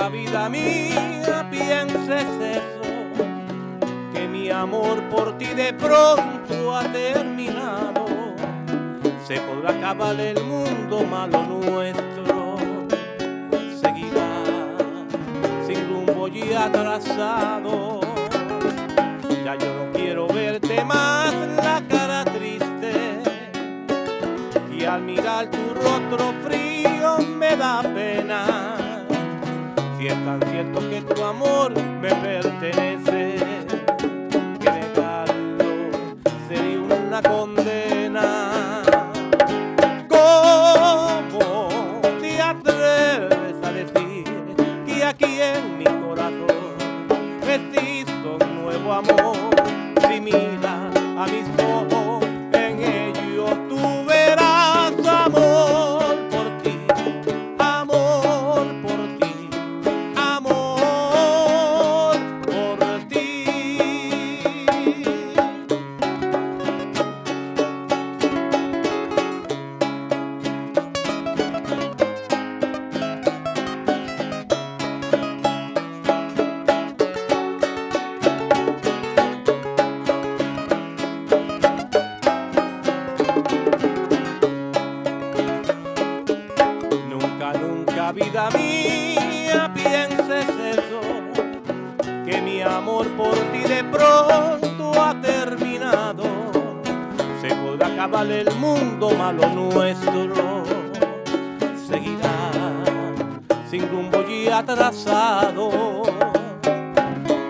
nunca, vida mía, pienses eso, que mi amor por ti de pronto ha terminado. Se podrá acabar el mundo malo nuestro, seguirá sin rumbo y atrasado. Ya yo no quiero verte más la cara triste, y al mirar tu rostro frío me da pena. Si es tan cierto que tu amor me pertenece, que negarlo sería una condena. ¿Cómo te atreves a decir que aquí en mi corazón existe un nuevo amor? Si mira a mis ojos, en ellos tú verás amor por ti, amor por ti, amor por ti. Nunca, nunca, vida mía, pienses eso, que mi amor por ti de pronto ha terminado. Se podrá acabar el mundo malo nuestro, seguirá sin rumbo y atrasado.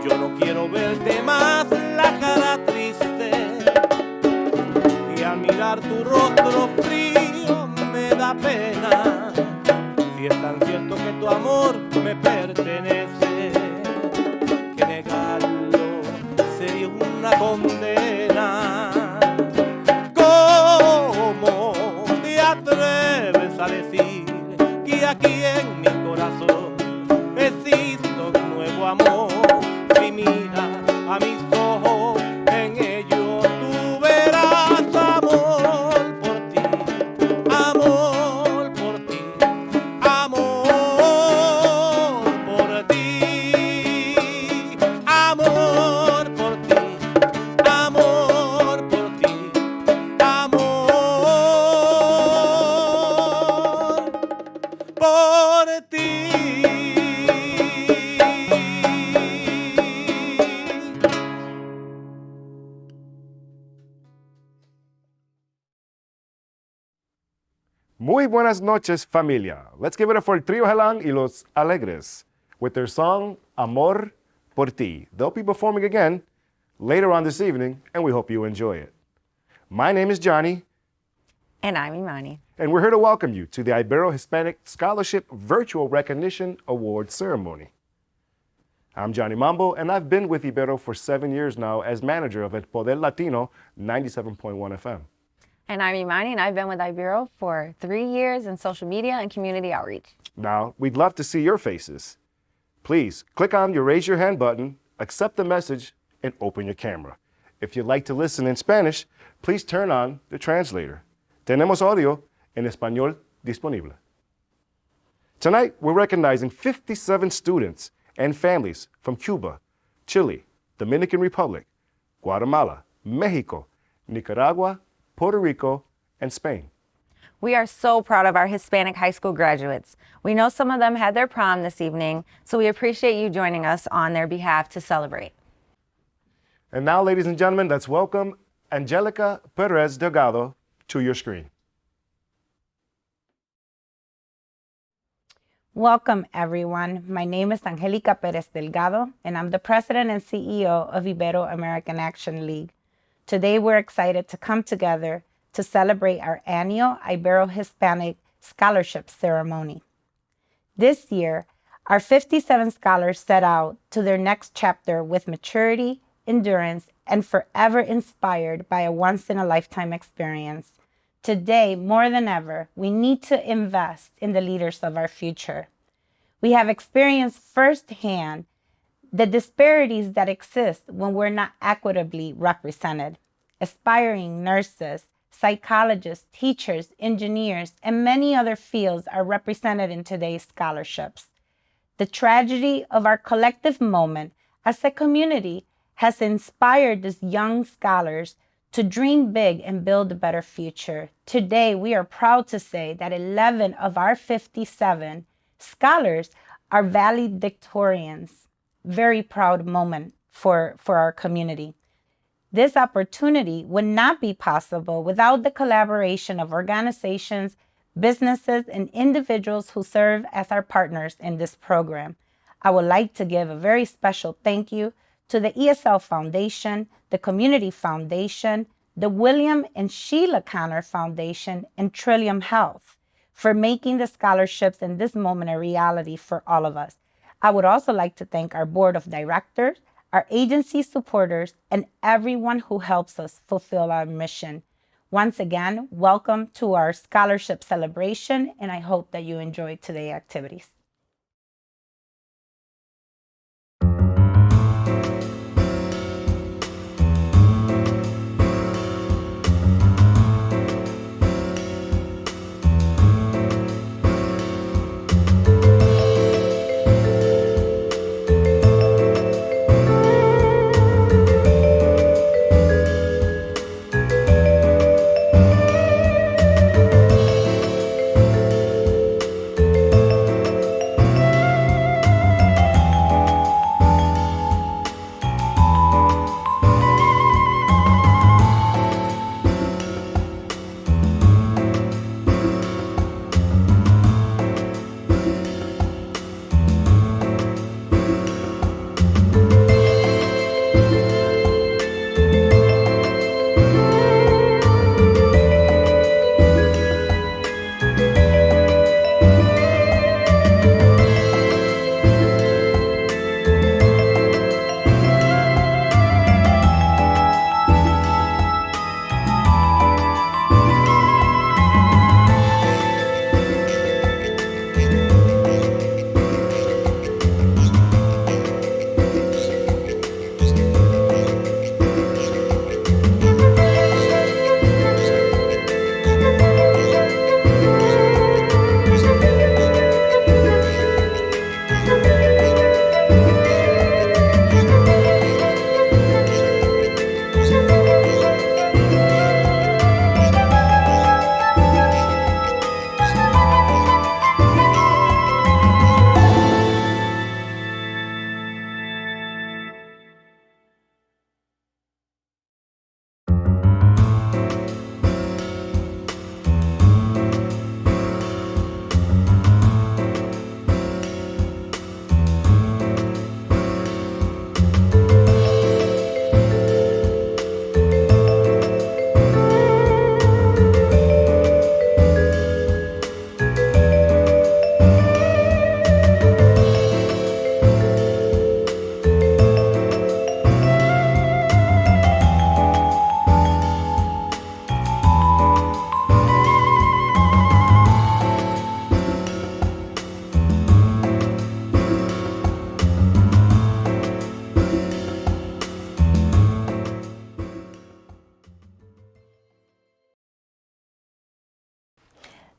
Yo no quiero verte más la cara triste, y al mirar tu rostro frío me da pena. Si es tan cierto que tu amor me pertenece, que negarlo sería una condena. ¿Cómo te atreves a decir que aquí en mi corazón existe un nuevo amor? Si miras a mis ojos, en ellos tú verás amor por ti, amor por ti, amor por ti, amor por ti, amor por ti, amor por ti. Muy buenas noches, familia. Let's give it up for Trio Helang y Los Alegres with their song Amor por Ti. They'll be performing again later on this evening, and we hope you enjoy it. My name is Johnny, And I'm Imani. and we're here to welcome you to the Ibero Hispanic Scholarship Virtual Recognition Award Ceremony. I'm Johnny Mambo, and I've been with Ibero for 7 years now as manager of El Poder Latino 97.1 FM. And I'm Imani, and I've been with Ibero for 3 years in social media and community outreach. Now, we'd love to see your faces. Please click on your raise your hand button, accept the message, and open your camera. If you'd like to listen in Spanish, please turn on the translator. Tenemos audio en español disponible. Tonight, we're recognizing 57 students and families from Cuba, Chile, Dominican Republic, Guatemala, Mexico, Nicaragua, Puerto Rico, and Spain. We are so proud of our Hispanic high school graduates. We know some of them had their prom this evening, so we appreciate you joining us on their behalf to celebrate. And now, ladies and gentlemen, let's welcome Angelica Perez Delgado to your screen. Welcome, everyone. My name is Angelica Perez Delgado, and I'm the president and CEO of Ibero-American Action League. Today, we're excited to come together to celebrate our annual Ibero-Hispanic Scholarship Ceremony. This year, our 57 scholars set out to their next chapter with maturity, endurance, and forever inspired by a once-in-a-lifetime experience. Today, more than ever, we need to invest in the leaders of our future. We have experienced firsthand the disparities that exist when we're not equitably represented. Aspiring nurses, psychologists, teachers, engineers, and many other fields are represented in today's scholarships. The tragedy of our collective moment as a community has inspired these young scholars to dream big and build a better future. Today, we are proud to say that 11 of our 57 scholars are valedictorians. Very proud moment for our community. This opportunity would not be possible without the collaboration of organizations, businesses, and individuals who serve as our partners in this program. I would like to give a very special thank you to the ESL Foundation, the Community Foundation, the William and Sheila Connor Foundation, and Trillium Health for making the scholarships in this moment a reality for all of us. I would also like to thank our board of directors, our agency supporters, and everyone who helps us fulfill our mission. Once again, welcome to our scholarship celebration, and I hope that you enjoyed today's activities.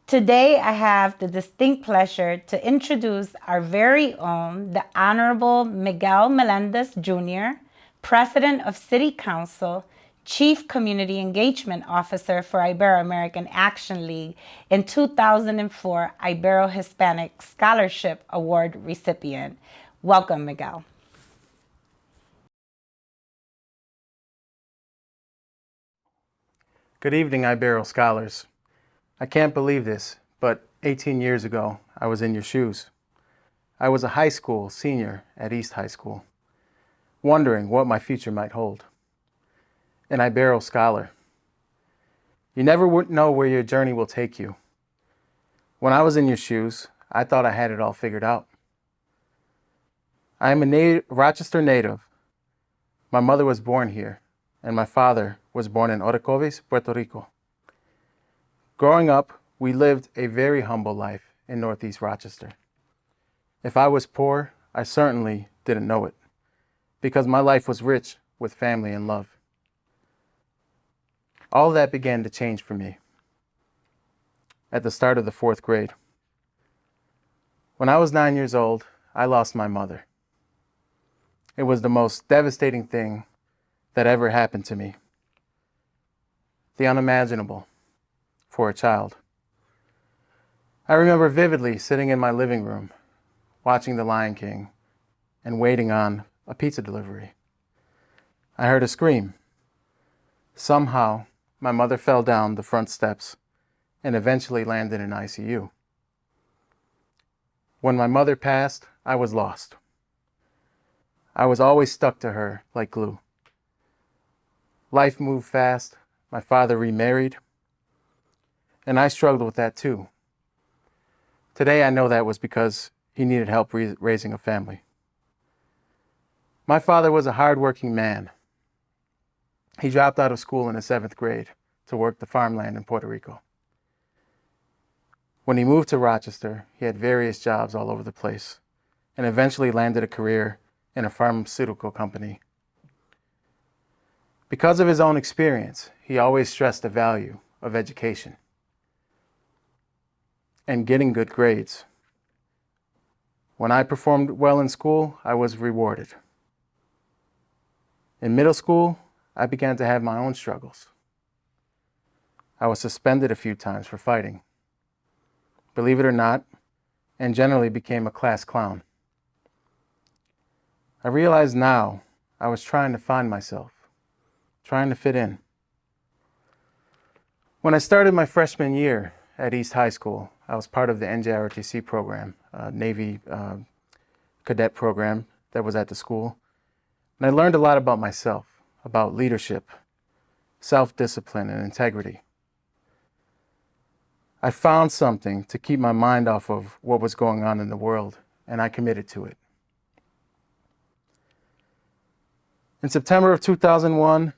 Today, I have the distinct pleasure to introduce our very own, the Honorable Miguel Melendez Jr., President of City Council, Chief Community Engagement Officer for Ibero-American Action League, and 2004 Ibero Hispanic Scholarship Award recipient. Welcome, Miguel. Good evening, Ibero Scholars. I can't believe this, but 18 years ago, I was in your shoes. I was a high school senior at East High School, wondering what my future might hold. An Ibero Scholar. You never would know where your journey will take you. When I was in your shoes, I thought I had it all figured out. I am a Rochester native. My mother was born here, and my father was born in Orocovis, Puerto Rico. Growing up, we lived a very humble life in Northeast Rochester. If I was poor, I certainly didn't know it, because my life was rich with family and love. All that began to change for me at the start of the 4th grade. When I was 9 years old, I lost my mother. It was the most devastating thing that ever happened to me. The unimaginable for a child. I remember vividly sitting in my living room, watching The Lion King and waiting on a pizza delivery. I heard a scream. Somehow, my mother fell down the front steps and eventually landed in ICU. When my mother passed, I was lost. I was always stuck to her like glue. Life moved fast. My father remarried, and I struggled with that too. Today I know that was because he needed help raising a family. My father was a hardworking man. He dropped out of school in the 7th grade to work the farmland in Puerto Rico. When he moved to Rochester, he had various jobs all over the place and eventually landed a career in a pharmaceutical company. Because of his own experience, he always stressed the value of education and getting good grades. When I performed well in school, I was rewarded. In middle school, I began to have my own struggles. I was suspended a few times for fighting, believe it or not, and generally became a class clown. I realize now I was trying to find myself, trying to fit in. When I started my freshman year at East High School, I was part of the NJROTC program, a Navy cadet program that was at the school. And I learned a lot about myself, about leadership, self-discipline, and integrity. I found something to keep my mind off of what was going on in the world, and I committed to it. In September of 2001,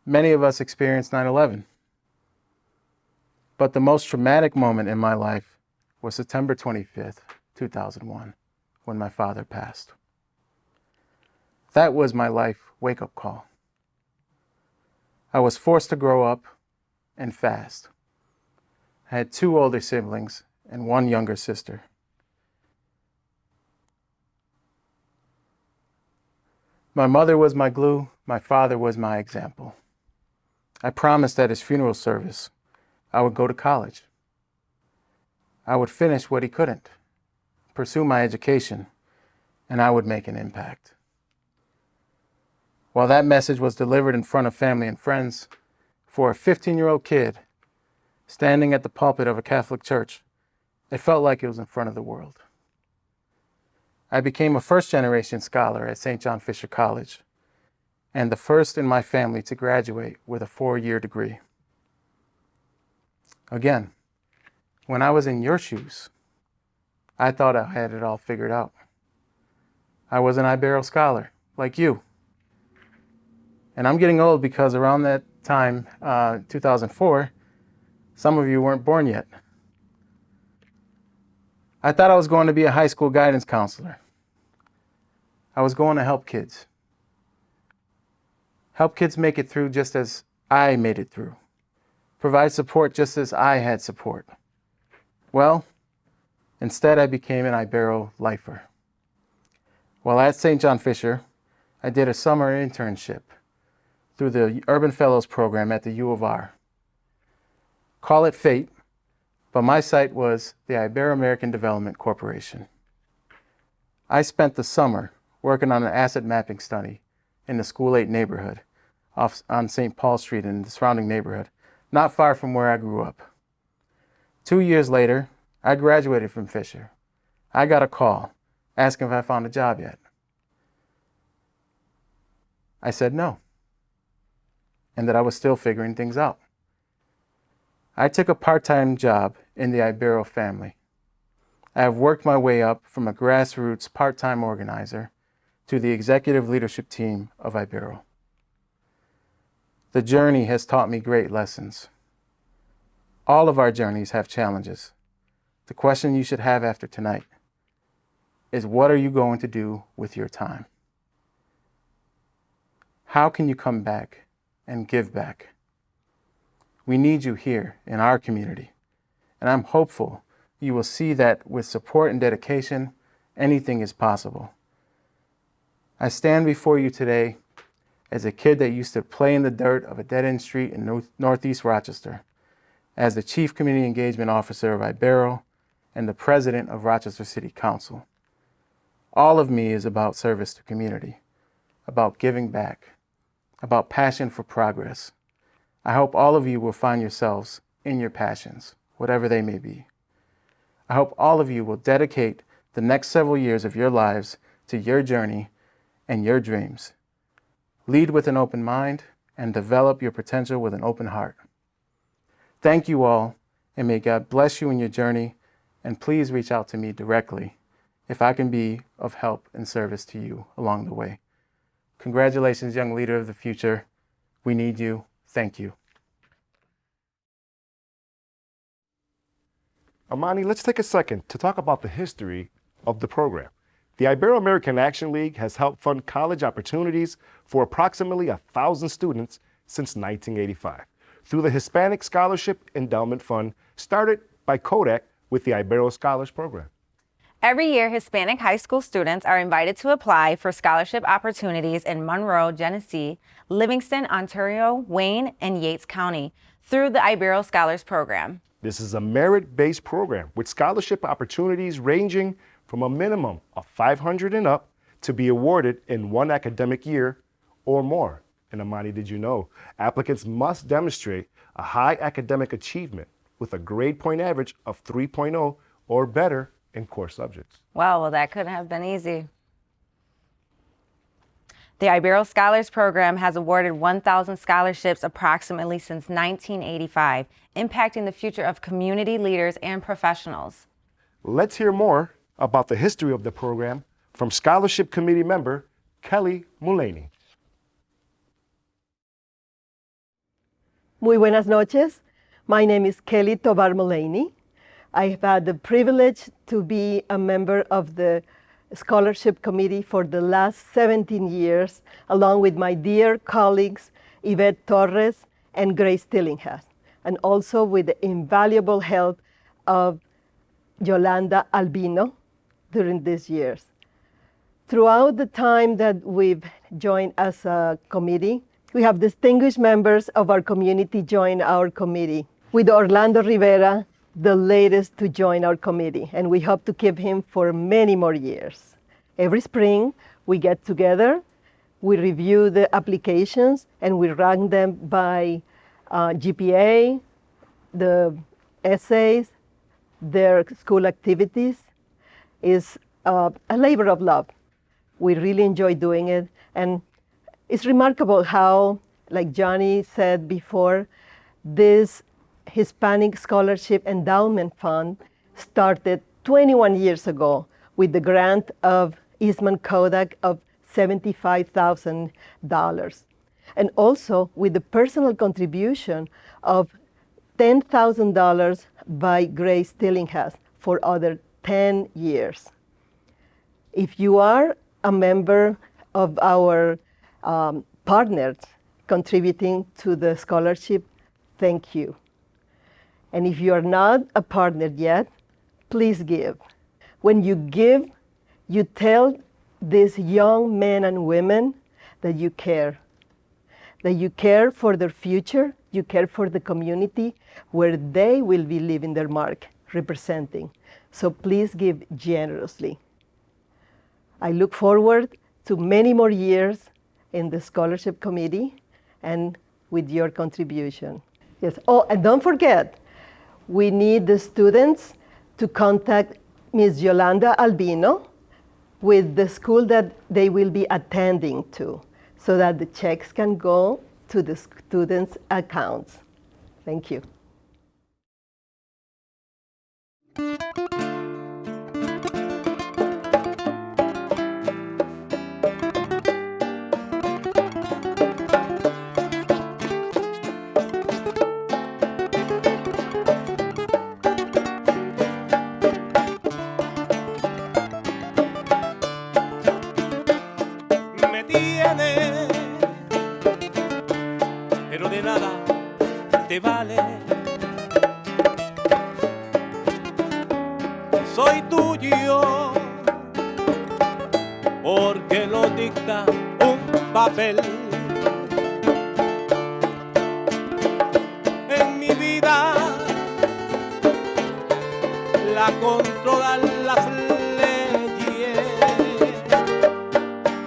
many of us experienced 9/11. But the most traumatic moment in my life was September 25th, 2001, when my father passed. That was my life wake-up call. I was forced to grow up and fast. I had 2 older siblings and 1 younger sister. My mother was my glue, my father was my example. I promised at his funeral service I would go to college. I would finish what he couldn't, pursue my education, and I would make an impact. While that message was delivered in front of family and friends, for a 15-year-old kid standing at the pulpit of a Catholic church, it felt like it was in front of the world. I became a first-generation scholar at St. John Fisher College, and the first in my family to graduate with a 4-year degree. Again, when I was in your shoes, I thought I had it all figured out. I was an Ibero Scholar, like you. And I'm getting old because around that time, 2004, some of you weren't born yet. I thought I was going to be a high school guidance counselor. I was going to help kids. Help kids make it through just as I made it through. Provide support just as I had support. Well, instead I became an Ibero lifer. While at St. John Fisher, I did a summer internship through the Urban Fellows program at the U of R. Call it fate, but my site was the Ibero-American Development Corporation. I spent the summer working on an asset mapping study in the School 8 neighborhood on St. Paul Street and the surrounding neighborhood, not far from where I grew up. 2 years later, I graduated from Fisher. I got a call asking if I found a job yet. I said no, and that I was still figuring things out. I took a part-time job in the Ibero family. I have worked my way up from a grassroots part-time organizer to the executive leadership team of Ibero. The journey has taught me great lessons. All of our journeys have challenges. The question you should have after tonight is, what are you going to do with your time? How can you come back and give back? We need you here in our community, and I'm hopeful you will see that with support and dedication, anything is possible. I stand before you today as a kid that used to play in the dirt of a dead-end street in Northeast Rochester, as the Chief Community Engagement Officer of Ibero and the President of Rochester City Council. All of me is about service to community, about giving back, about passion for progress. I hope all of you will find yourselves in your passions, whatever they may be. I hope all of you will dedicate the next several years of your lives to your journey and your dreams. Lead with an open mind and develop your potential with an open heart. Thank you all, and may God bless you in your journey, and please reach out to me directly if I can be of help and service to you along the way. Congratulations, young leader of the future. We need you. Thank you. Amani, let's take a second to talk about the history of the program. The Ibero-American Action League has helped fund college opportunities for approximately 1,000 students since 1985 through the Hispanic Scholarship Endowment Fund, started by Kodak with the Ibero Scholars Program. Every year, Hispanic high school students are invited to apply for scholarship opportunities in Monroe, Genesee, Livingston, Ontario, Wayne, and Yates County through the Ibero Scholars Program. This is a merit-based program with scholarship opportunities ranging from a minimum of $500 and up to be awarded in one academic year or more. And Amani, did you know, applicants must demonstrate a high academic achievement with a grade point average of 3.0 or better in core subjects. Well, that couldn't have been easy. The Ibero Scholars Program has awarded 1,000 scholarships approximately since 1985, impacting the future of community leaders and professionals. Let's hear more about the history of the program from Scholarship Committee member Kelly Mulaney. Muy buenas noches. My name is Kelly Tovar Mulaney. I have had the privilege to be a member of the Scholarship Committee for the last 17 years, along with my dear colleagues, Yvette Torres and Grace Tillinghast, and also with the invaluable help of Yolanda Albino during these years. Throughout the time that we've joined as a committee, we have distinguished members of our community join our committee, with Orlando Rivera, the latest to join our committee, and we hope to keep him for many more years. Every spring, we get together, we review the applications, and we rank them by GPA, the essays, their school activities. It's a labor of love. We really enjoy doing it, and it's remarkable how, like Johnny said before, this Hispanic Scholarship Endowment Fund started 21 years ago with the grant of Eastman Kodak of $75,000, and also with the personal contribution of $10,000 by Grace Tillinghast for other 10 years. If you are a member of our partners contributing to the scholarship, thank you. And if you are not a partner yet, please give. When you give, you tell these young men and women that you care for their future, you care for the community where they will be leaving their mark, representing. So please give generously. I look forward to many more years in the Scholarship Committee and with your contribution. Yes. Oh, and don't forget, we need the students to contact Ms. Yolanda Albino with the school that they will be attending to, so that the checks can go to the students' accounts. Thank you. Pero de nada te vale. Soy tuyo porque lo dicta un papel. En mi vida la controlan las leyes,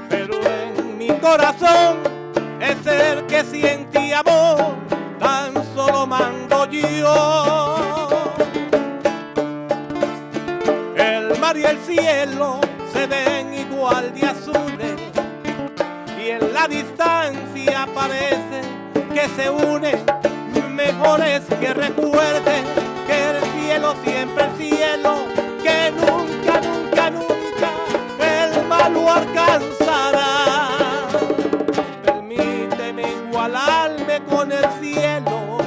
pero en mi corazón es el que siente amor, tan solo mando yo. El mar y el cielo se ven igual de azules y en la distancia parece que se unen. Mejor es que recuerden que el cielo siempre el cielo, que nunca, nunca, nunca el mal lo alcanzará. Permíteme igualarme con el cielo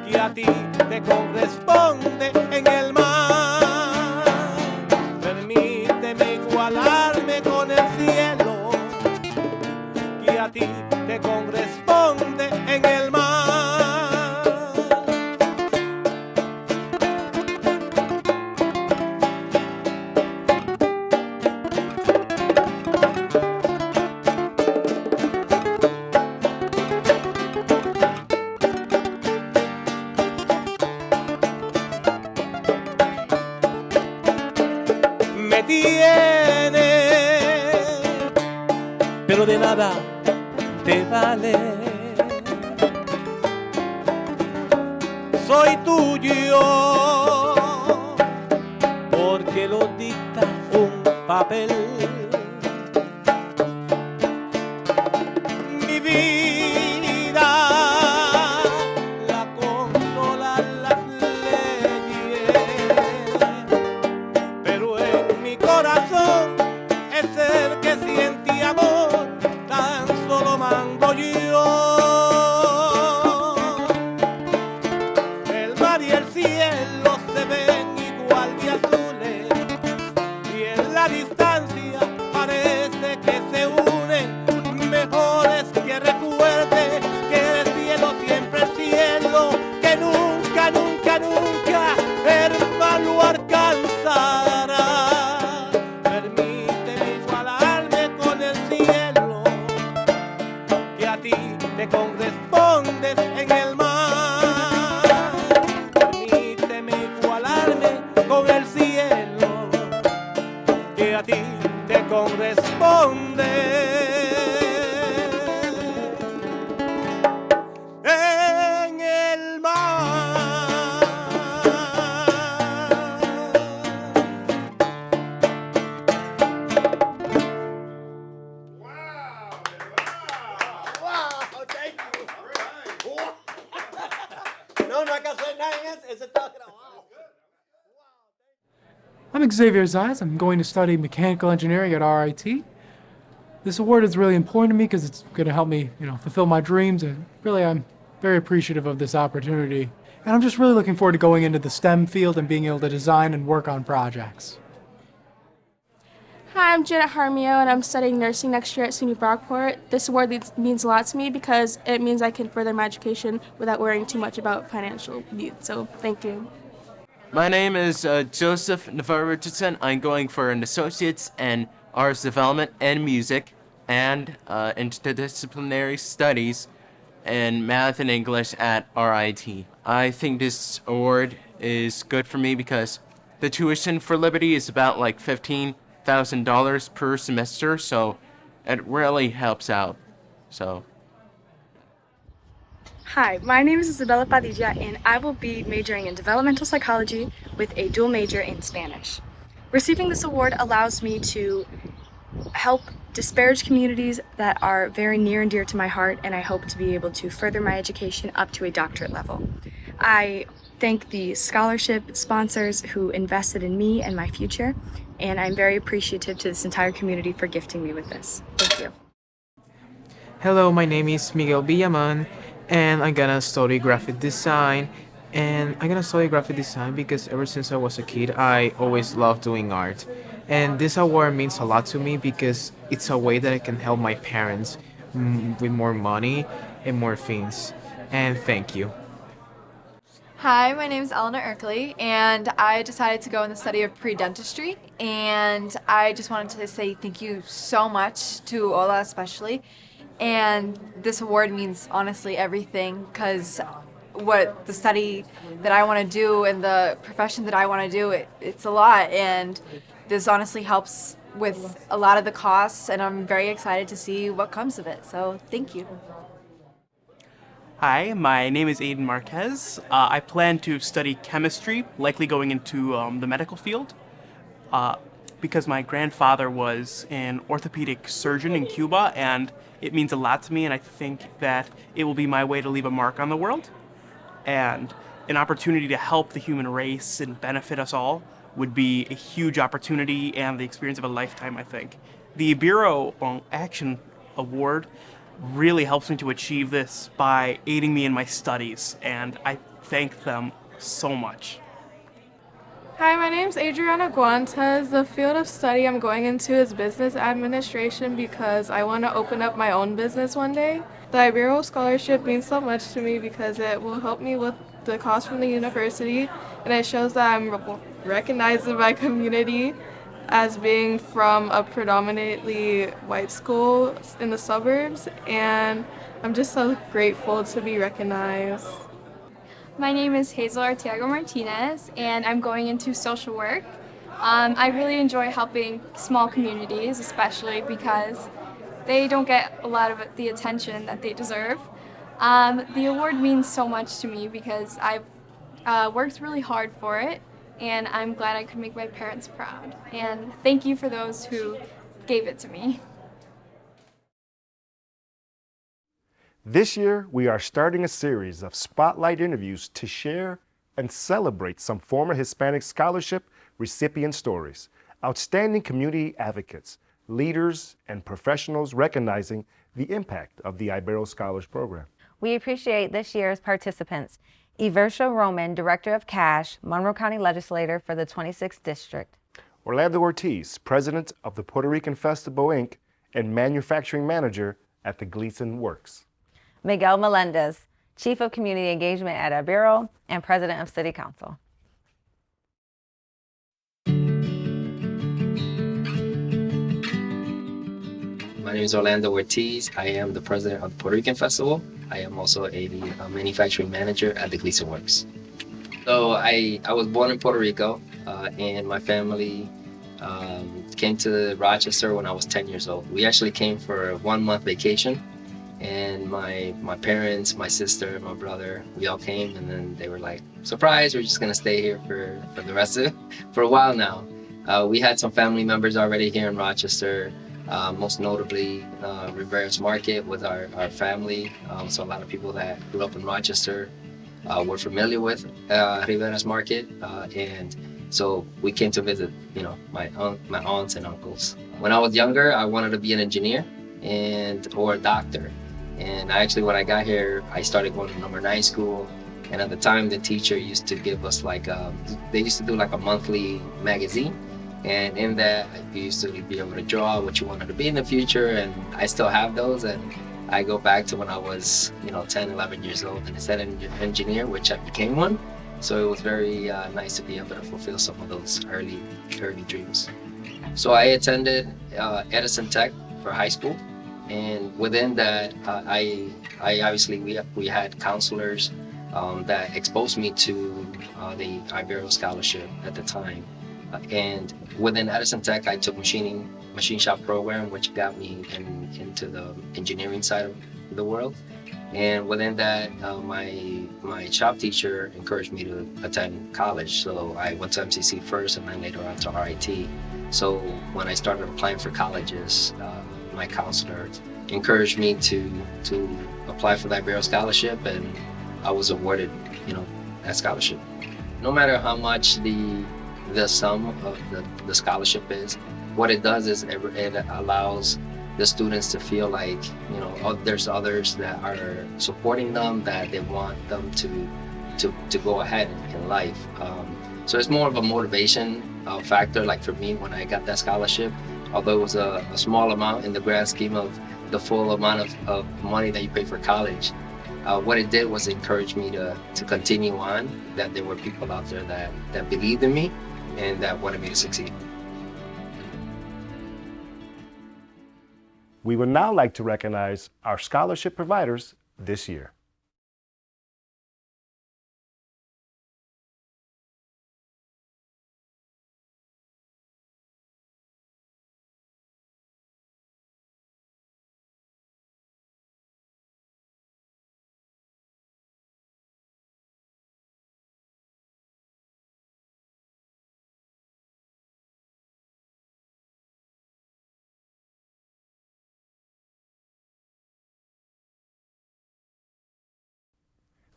que a ti te corresponde en el mar. Permíteme igualarme con el cielo que a ti te corresponde en el mar. Me tiene, pero de nada te vale. Soy tuyo porque lo dicta un papel. Mi vida la controlan las leyes, pero en mi corazón es el que siente amor, tan solo mando yo. El mar y el cielo se ven igual de azules y en la distancia parece que se unen. Mejor es que recuerde que el cielo siempre el cielo, que nunca, nunca, nunca el mal lo alcanzará. Permíteme igualarme con el cielo que a ti te corresponde en el mar. Permíteme igualarme con el cielo que a ti te corresponde en el mar. No hay que hacer nada en ese está grabado. I'm Xavier Zayas. I'm going to study mechanical engineering at RIT. This award is really important to me because it's going to help me, fulfill my dreams, and really I'm very appreciative of this opportunity. And I'm just really looking forward to going into the STEM field and being able to design and work on projects. Hi, I'm Janet Harmio, and I'm studying nursing next year at SUNY Brockport. This award means a lot to me because it means I can further my education without worrying too much about financial needs, so thank you. My name is Joseph Navarro Richardson. I'm going for an Associate's in Arts Development and Music and Interdisciplinary Studies in Math and English at RIT. I think this award is good for me because the tuition for Liberty is about like $15,000 per semester, so it really helps out. So. Hi, my name is Isabella Padilla, and I will be majoring in developmental psychology with a dual major in Spanish. Receiving this award allows me to help disparaged communities that are very near and dear to my heart, and I hope to be able to further my education up to a doctorate level. I thank the scholarship sponsors who invested in me and my future, and I'm very appreciative to this entire community for gifting me with this. Thank you. Hello, my name is Miguel Villaman, and I'm gonna study graphic design. And I'm gonna study graphic design because ever since I was a kid, I always loved doing art. And this award means a lot to me because it's a way that I can help my parents with more money and more things. And thank you. Hi, my name is Eleanor Erkley, and I decided to go in the study of pre-dentistry, and I just wanted to say thank you so much to Ola especially, and this award means honestly everything, because what the study that I want to do and the profession that I want to do, it's a lot, and this honestly helps with a lot of the costs, and I'm very excited to see what comes of it, so thank you. Hi, my name is Aiden Marquez. I plan to study chemistry, likely going into the medical field, because my grandfather was an orthopedic surgeon in Cuba, and it means a lot to me, and I think that it will be my way to leave a mark on the world. And an opportunity to help the human race and benefit us all would be a huge opportunity and the experience of a lifetime, I think. The Ibero Action Award really helps me to achieve this by aiding me in my studies, and I thank them so much. Hi, my name is Adriana Guantes. The field of study I'm going into is business administration because I want to open up my own business one day. The Ibero Scholarship means so much to me because it will help me with the cost from the university, and it shows that I'm recognized in my community as being from a predominantly white school in the suburbs, and I'm just so grateful to be recognized. My name is Hazel Arteaga Martinez, and I'm going into social work. I really enjoy helping small communities, especially because they don't get a lot of the attention that they deserve. The award means so much to me because I've worked really hard for it, and I'm glad I could make my parents proud. And thank you for those who gave it to me. This year, we are starting a series of spotlight interviews to share and celebrate some former Hispanic scholarship recipient stories, outstanding community advocates, leaders, and professionals recognizing the impact of the Ibero Scholars Program. We appreciate this year's participants. Eversha Roman, Director of CASH, Monroe County Legislator for the 26th District. Orlando Ortiz, President of the Puerto Rican Festival, Inc., and Manufacturing Manager at the Gleason Works. Miguel Melendez, Chief of Community Engagement at Ibero and President of City Council. My name is Orlando Ortiz. I am the president of the Puerto Rican Festival. I am also a manufacturing manager at the Gleason Works. So I was born in Puerto Rico, and my family came to Rochester when I was 10 years old. We actually came for a 1-month vacation, and my parents, my sister, my brother, we all came, and then they were like, surprise, we're just gonna stay here for the rest of it, for a while now. We had some family members already here in Rochester. Most notably Rivera's Market with our family. So a lot of people that grew up in Rochester were familiar with Rivera's Market, and so we came to visit, my aunts and uncles. When I was younger, I wanted to be an engineer or a doctor, and actually when I got here, I started going to number 9 school, and at the time the teacher used to give us they used to do like a monthly magazine. And in that, you used to be able to draw what you wanted to be in the future, and I still have those. And I go back to when I was, 10, 11 years old, and instead of an engineer, which I became one. So it was very nice to be able to fulfill some of those early dreams. So I attended Edison Tech for high school, and within that, I obviously we had counselors that exposed me to the Ibero Scholarship at the time. And within Edison Tech, I took machine shop program, which got me into the engineering side of the world. And within that, my shop teacher encouraged me to attend college. So I went to MCC first, and then later on to RIT. So when I started applying for colleges, my counselor encouraged me to apply for the Ibero Scholarship, and I was awarded, that scholarship. No matter how much the sum of the scholarship is, what it does is it allows the students to feel like, there's others that are supporting them, that they want them to go ahead in life. So it's more of a motivation factor. Like for me, when I got that scholarship, although it was a small amount in the grand scheme of the full amount of money that you pay for college, what it did was encourage me to continue on, that there were people out there that believed in me and that wanted me to succeed. We would now like to recognize our scholarship providers this year.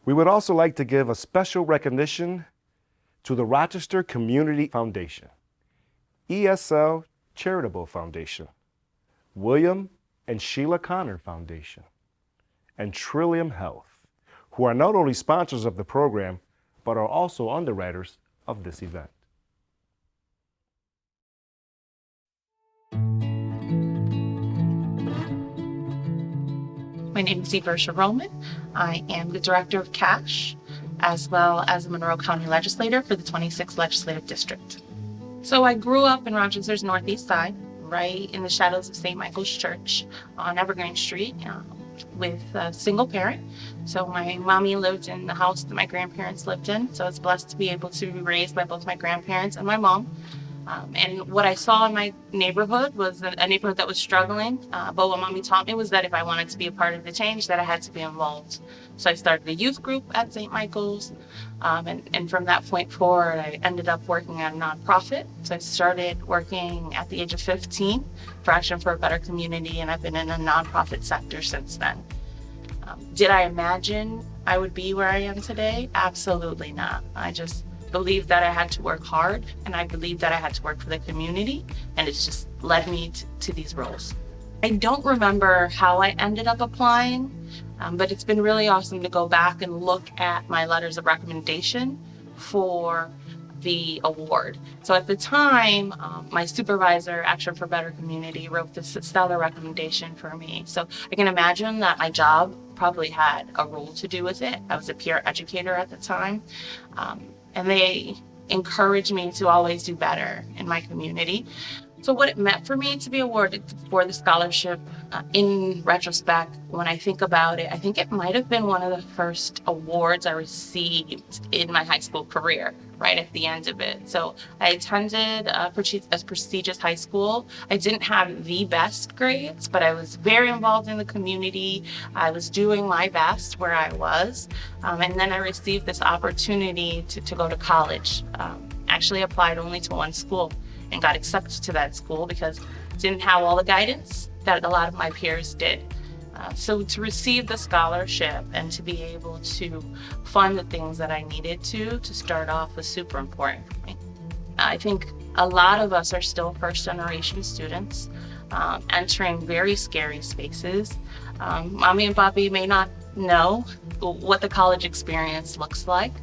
We would also like to give a special recognition to the Rochester Community Foundation, ESL Charitable Foundation, William and Sheila Connor Foundation, and Trillium Health, who are not only sponsors of the program, but are also underwriters of this event. My name is Ibero Roman. I am the Director of Cash, as well as a Monroe County Legislator for the 26th Legislative District. So I grew up in Rochester's northeast side, right in the shadows of St. Michael's Church on Evergreen Street, with a single parent. So my mommy lived in the house that my grandparents lived in, so I was blessed to be able to be raised by both my grandparents and my mom. And what I saw in my neighborhood was a neighborhood that was struggling, but what mommy taught me was that if I wanted to be a part of the change, that I had to be involved. So I started a youth group at St. Michael's, and from that point forward, I ended up working at a nonprofit. So I started working at the age of 15 for Action for a Better Community, and I've been in the nonprofit sector since then. Did I imagine I would be where I am today? Absolutely not. I just believed that I had to work hard, and I believed that I had to work for the community, and it's just led me to these roles. I don't remember how I ended up applying, but it's been really awesome to go back and look at my letters of recommendation for the award. So at the time, my supervisor, Action for Better Community, wrote this stellar recommendation for me. So I can imagine that my job probably had a role to do with it. I was a peer educator at the time. And they encouraged me to always do better in my community. So what it meant for me to be awarded for the scholarship, in retrospect, when I think about it, I think it might have been one of the first awards I received in my high school career, right at the end of it. So I attended a prestigious high school. I didn't have the best grades, but I was very involved in the community. I was doing my best where I was. And then I received this opportunity to go to college. Actually applied only to one school and got accepted to that school because it didn't have all the guidance that a lot of my peers did. So to receive the scholarship and to be able to fund the things that I needed to start off was super important for me. I think a lot of us are still first-generation students entering very scary spaces. Mommy and Papi may not know what the college experience looks like,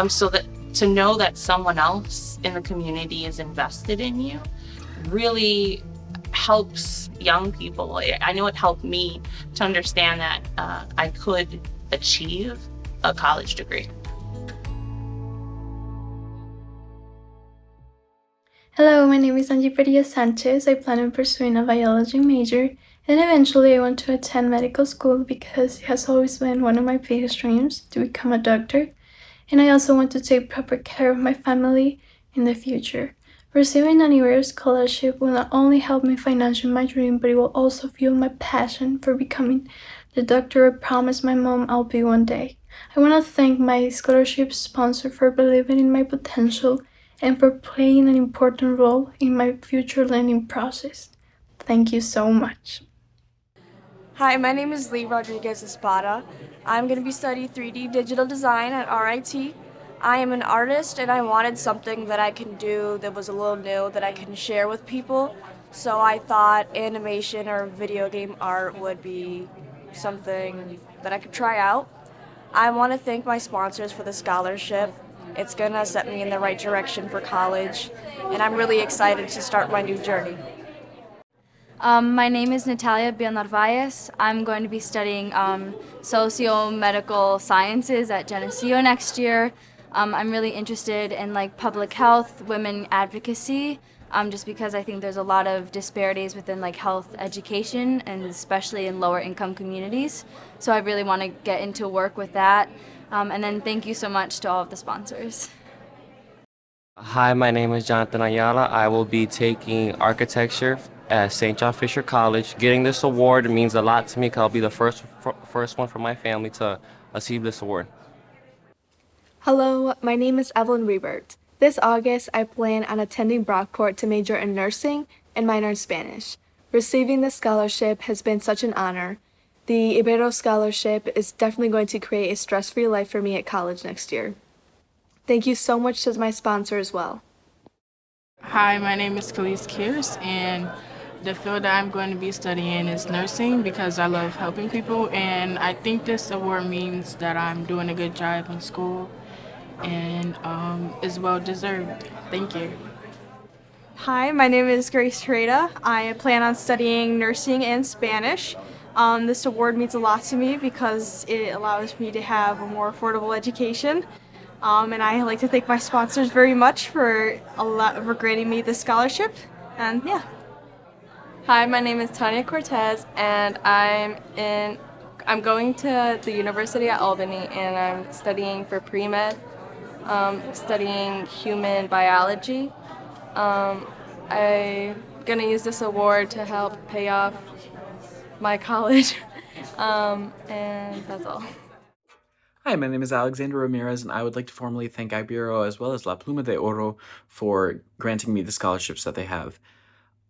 so that to know that someone else in the community is invested in you really helps young people. I know it helped me to understand that I could achieve a college degree. Hello, my name is Angie Padilla Sanchez. I plan on pursuing a biology major, and eventually I want to attend medical school because it has always been one of my biggest dreams to become a doctor. And I also want to take proper care of my family in the future. Receiving an Ibero scholarship will not only help me finance my dream, but it will also fuel my passion for becoming the doctor I promised my mom I'll be one day. I want to thank my scholarship sponsor for believing in my potential and for playing an important role in my future learning process. Thank you so much. Hi, my name is Lee Rodriguez Espada. I'm going to be studying 3D digital design at RIT. I am an artist and I wanted something that I can do that was a little new that I can share with people. So I thought animation or video game art would be something that I could try out. I want to thank my sponsors for the scholarship. It's going to set me in the right direction for college, and I'm really excited to start my new journey. My name is Natalia Narvaez. I'm going to be studying socio-medical sciences at Geneseo next year. I'm really interested in like public health, women advocacy, just because I think there's a lot of disparities within like health education and especially in lower income communities. So I really want to get into work with that. And then thank you so much to all of the sponsors. Hi, my name is Jonathan Ayala. I will be taking architecture at St. John Fisher College. Getting this award means a lot to me because I'll be the first one from my family to receive this award. Hello, my name is Evelyn Rebert. This August, I plan on attending Brockport to major in nursing and minor in Spanish. Receiving this scholarship has been such an honor. The Ibero Scholarship is definitely going to create a stress-free life for me at college next year. Thank you so much to my sponsor as well. Hi, my name is Khalees Kears, and the field that I'm going to be studying is nursing because I love helping people, and I think this award means that I'm doing a good job in school and is well deserved. Thank you. Hi, my name is Grace Tereda. I plan on studying nursing and Spanish. This award means a lot to me because it allows me to have a more affordable education. And I like to thank my sponsors very much for granting me this scholarship. And yeah. Hi, my name is Tanya Cortez, and I'm going to the University at Albany, and I'm studying for pre-med, studying human biology. I'm gonna use this award to help pay off my college, and that's all. Hi, my name is Alexander Ramirez, and I would like to formally thank Ibero as well as La Pluma de Oro for granting me the scholarships that they have.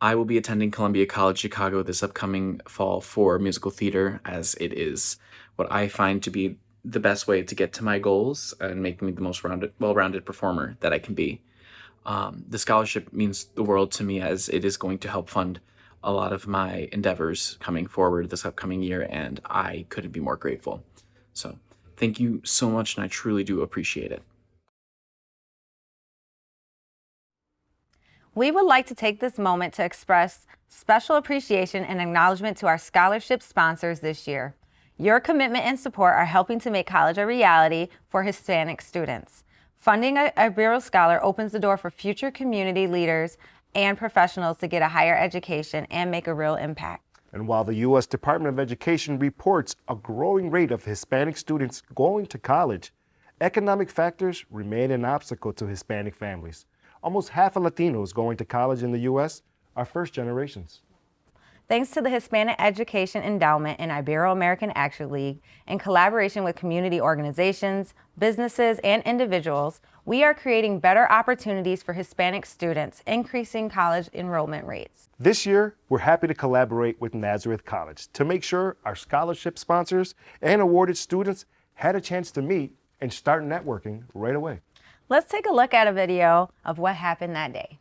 I will be attending Columbia College Chicago this upcoming fall for musical theater, as it is what I find to be the best way to get to my goals and make me the most well-rounded performer that I can be. The scholarship means the world to me, as it is going to help fund a lot of my endeavors coming forward this upcoming year, and I couldn't be more grateful. So thank you so much, and I truly do appreciate it. We would like to take this moment to express special appreciation and acknowledgement to our scholarship sponsors this year. Your commitment and support are helping to make college a reality for Hispanic students. Funding a Ibero Scholar opens the door for future community leaders and professionals to get a higher education and make a real impact. And while the U.S. Department of Education reports a growing rate of Hispanic students going to college, economic factors remain an obstacle to Hispanic families. Almost half of Latinos going to college in the U.S. are first generations. Thanks to the Hispanic Education Endowment and Ibero-American Action League, in collaboration with community organizations, businesses, and individuals, we are creating better opportunities for Hispanic students, increasing college enrollment rates. This year, we're happy to collaborate with Nazareth College to make sure our scholarship sponsors and awarded students had a chance to meet and start networking right away. Let's take a look at a video of what happened that day.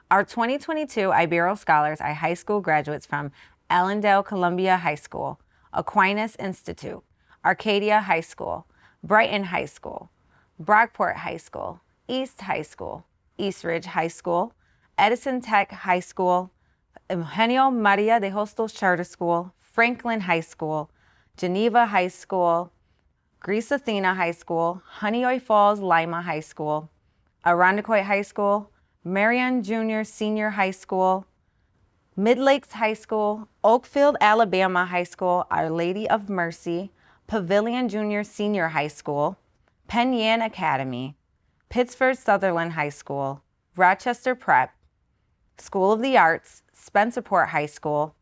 Our 2022 Ibero Scholars are high school graduates from Allendale Columbia High School, Aquinas Institute, Arcadia High School, Brighton High School, Brockport High School, East High School, East Ridge High School, Edison Tech High School, Eugenio Maria de Hostos Charter School, Franklin High School, Geneva High School, Greece Athena High School, Honeoye Falls Lima High School, Irondequoit High School, Marion Junior Senior High School, Mid Lakes High School, Oakfield, Alabama High School, Our Lady of Mercy, Pavilion Junior Senior High School, Penn Yan Academy, Pittsford Sutherland High School, Rochester Prep, School of the Arts, Spencerport High School,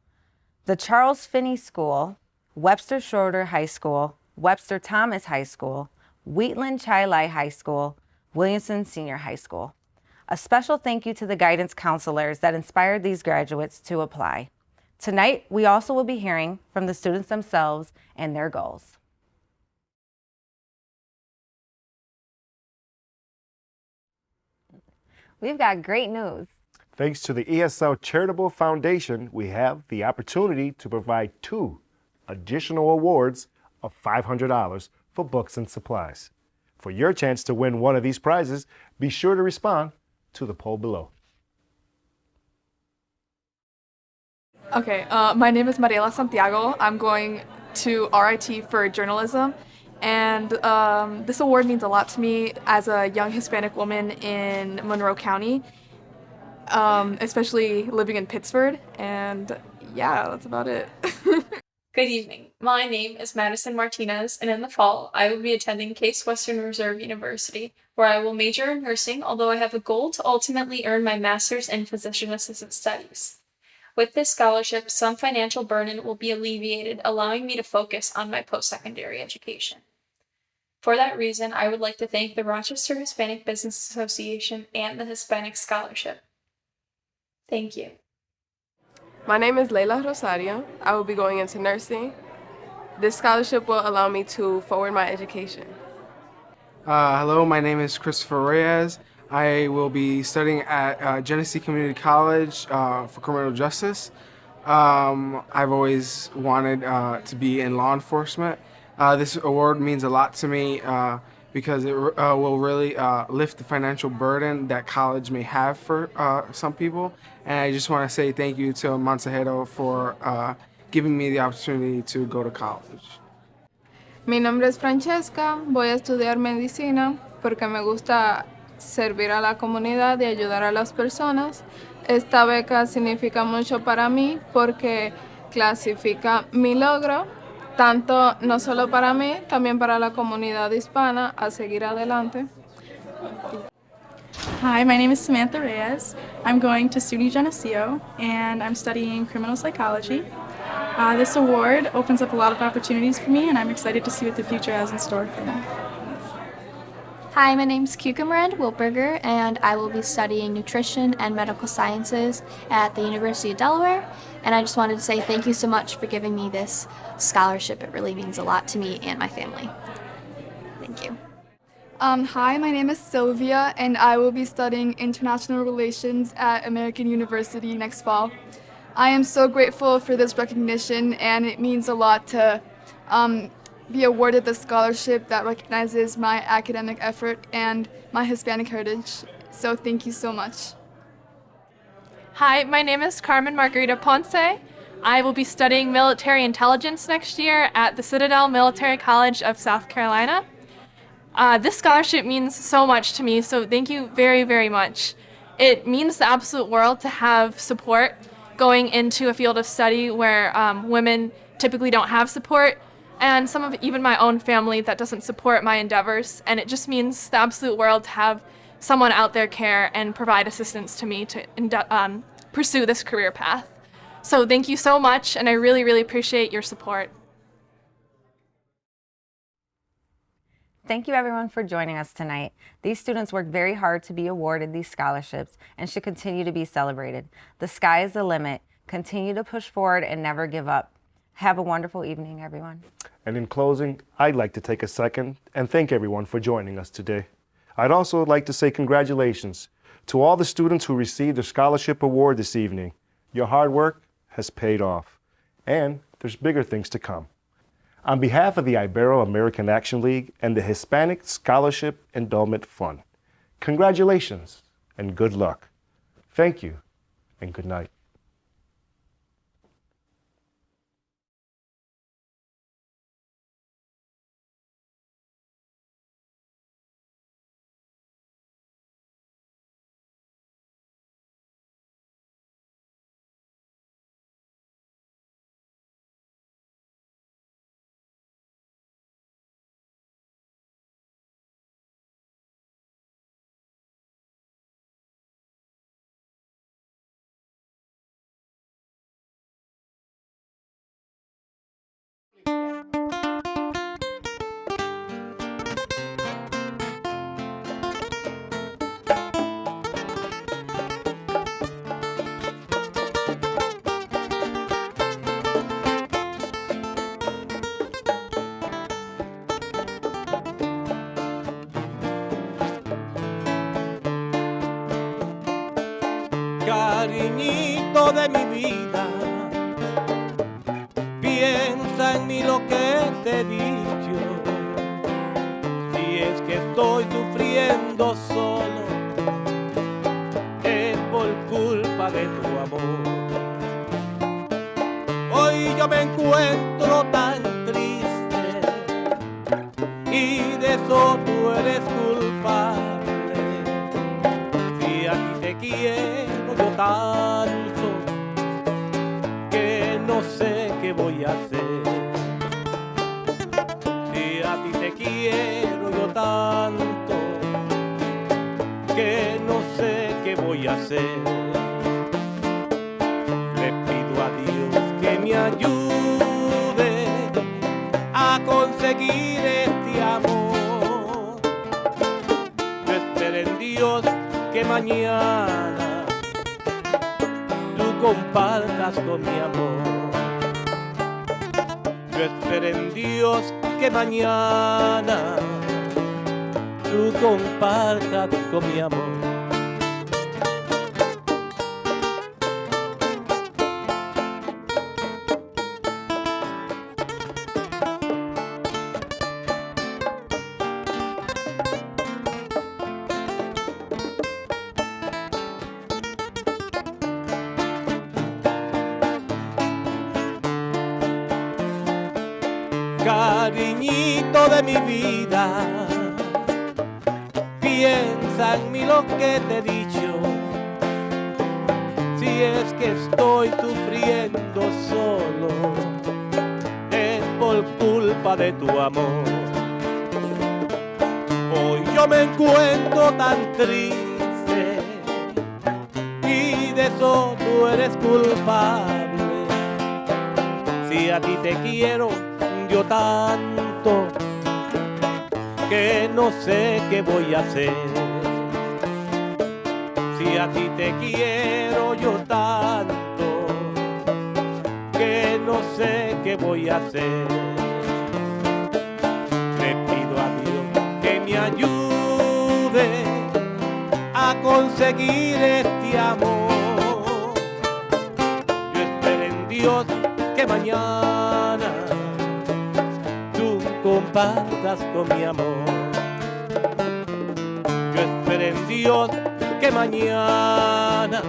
the Charles Finney School, Webster Schroeder High School, Webster Thomas High School, Wheatland Chilai High School, Williamson Senior High School. A special thank you to the guidance counselors that inspired these graduates to apply. Tonight, we also will be hearing from the students themselves and their goals. We've got great news. Thanks to the ESL Charitable Foundation, we have the opportunity to provide 2 additional awards of $500 for books and supplies. For your chance to win one of these prizes, be sure to respond to the poll below. Okay, my name is Mariela Santiago. I'm going to RIT for journalism, and this award means a lot to me as a young Hispanic woman in Monroe County, especially living in Pittsford, and yeah, that's about it. Good evening. My name is Madison Martinez, and in the fall, I will be attending Case Western Reserve University, where I will major in nursing, although I have a goal to ultimately earn my master's in physician assistant studies. With this scholarship, some financial burden will be alleviated, allowing me to focus on my post-secondary education. For that reason, I would like to thank the Rochester Hispanic Business Association and the Hispanic Scholarship. Thank you. My name is Leila Rosario. I will be going into nursing. This scholarship will allow me to forward my education. Hello, my name is Christopher Reyes. I will be studying at Genesee Community College for criminal justice. I've always wanted to be in law enforcement. This award means a lot to me because it will really lift the financial burden that college may have for some people. And I just want to say thank you to Mensajero for giving me the opportunity to go to college. Mi nombre es Francesca. Voy a estudiar medicina porque me gusta servir a la comunidad y ayudar a las personas. Esta beca significa mucho para mí porque clasifica mi logro, tanto no solo para mí, también para la comunidad hispana a seguir adelante. Hi, my name is Samantha Reyes. I'm going to SUNY Geneseo, and I'm studying criminal psychology. This award opens up a lot of opportunities for me, and I'm excited to see what the future has in store for me. Hi, my name is Cucumberend Wilberger, and I will be studying nutrition and medical sciences at the University of Delaware. And I just wanted to say thank you so much for giving me this scholarship. It really means a lot to me and my family. Thank you. Hi, my name is Sylvia, and I will be studying international relations at American University next fall. I am so grateful for this recognition, and it means a lot to be awarded the scholarship that recognizes my academic effort and my Hispanic heritage. So thank you so much. Hi, my name is Carmen Margarita Ponce. I will be studying military intelligence next year at the Citadel Military College of South Carolina. This scholarship means so much to me, so thank you very, very much. It means the absolute world to have support going into a field of study where women typically don't have support, and some of even my own family that doesn't support my endeavors, and it just means the absolute world to have someone out there care and provide assistance to me to pursue this career path. So thank you so much, and I really, really appreciate your support. Thank you everyone for joining us tonight. These students worked very hard to be awarded these scholarships and should continue to be celebrated. The sky is the limit. Continue to push forward and never give up. Have a wonderful evening, everyone. And in closing, I'd like to take a second and thank everyone for joining us today. I'd also like to say congratulations To all the students who received their scholarship award this evening, your hard work has paid off, and there's bigger things to come. On behalf of the Ibero-American Action League and the Hispanic Scholarship Endowment Fund, congratulations and good luck. Thank you and good night. Cariñito de mi vida, piensa en mí lo que te he dicho. Si es que estoy sufriendo solo, es por culpa de tu amor. Hoy yo me encuentro tan triste y de eso tú eres culpable. Si a ti te quiero yo tanto que no sé qué voy a hacer. Si a ti te quiero yo tanto que no sé qué voy a hacer. Le pido a Dios que me ayude a conseguir este amor. Yo espero en Dios que mañana tú compartas con mi amor. Yo espero en Dios que mañana tú compartas con mi amor. Cariñito de mi vida, piensa en mí lo que te he dicho. Si es que estoy sufriendo solo, es por culpa de tu amor. Hoy yo me encuentro tan triste y de eso tú eres culpable. Si a ti te quiero yo tanto que no sé qué voy a hacer. Si a ti te quiero yo tanto que no sé qué voy a hacer. Le pido a Dios que me ayude a conseguir este amor. Yo espero en Dios que mañana compartas con mi amor. Yo espero en Dios que mañana